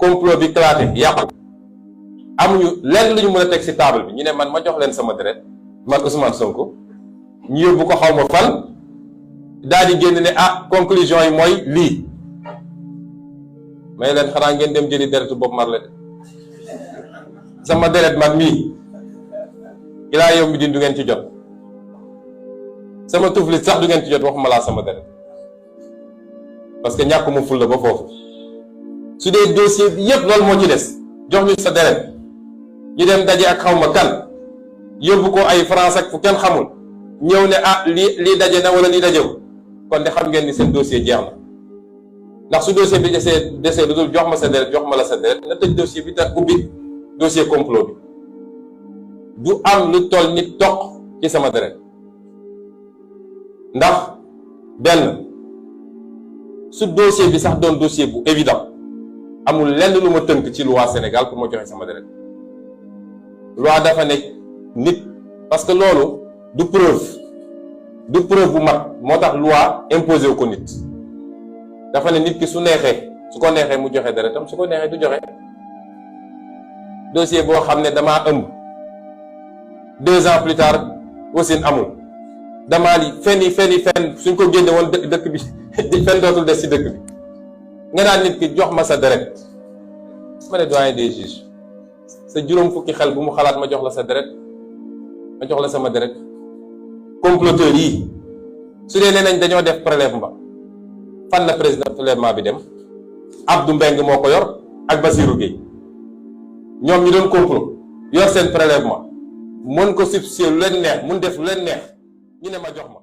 complot bi éclaté yàqu amuñu lenn lu ñu mën a teg ci table bi ñu ne man ma jox leen sama deret man Ousmane Sonko ñu yóbbu ko xaw ma fan daal di génn ne conclusion yi mooy lii may leen xanaa ngeen dem jëli deretu Bob Marley sama deret man mii ilaa yow mi din du ngeen ci jot sama tuflit sax du ngeen ci jot waxuma laa sama deret parce que ñàkk mu ful la ba foofu su dee dossier bi yépp loolu moo ci des jox ñu sa deret ñu dem daje ak xaw ma kan yóbbu ko ay France ak fu kenn xamul ñëw ne lii daje na wala lii dajew kon de xam ngeen ni seen dossier jeex na ndax su dossier bi desee lu dul jox ma sa deret jox ma la sa deret nga tëj dossier bi te ubbi dossier complot bi du am lu toll nit toq ci sama deret ndax benn su dossier bi sax doon dossier bu évident amul lenn lu ma tënk ci loi Sénégal pour ma joxe sama deret loi dafa nekk nit parce que loolu du preuve bu mat moo tax loi imposé wu ko nit dafa ne nit ki su ko neexee mu joxe deretam su ko neexee du joxe dossier boo xam ne damaa ëmb 2 ans plus tard wasin amul damaa li fenn suñ ko génne woon dëkk bi fenn dootul des ci dëkk bi nga naan nit ki jox ma sa deret ma ne doyen des juges sa juróom fukki xel bu mu xalaat ma jox la sa deret ma jox la sama deret comploteurs yi su dee nee nañ dañoo def prélèvement fan la président prélèvement bi dem Abdou Mbengue moo ko yor ak Bassirou Gueye ñoom ñu doon complot yor seen prélèvement mën ko substituer lu leen neex mun def lu leen neex ñu ne ma jox ma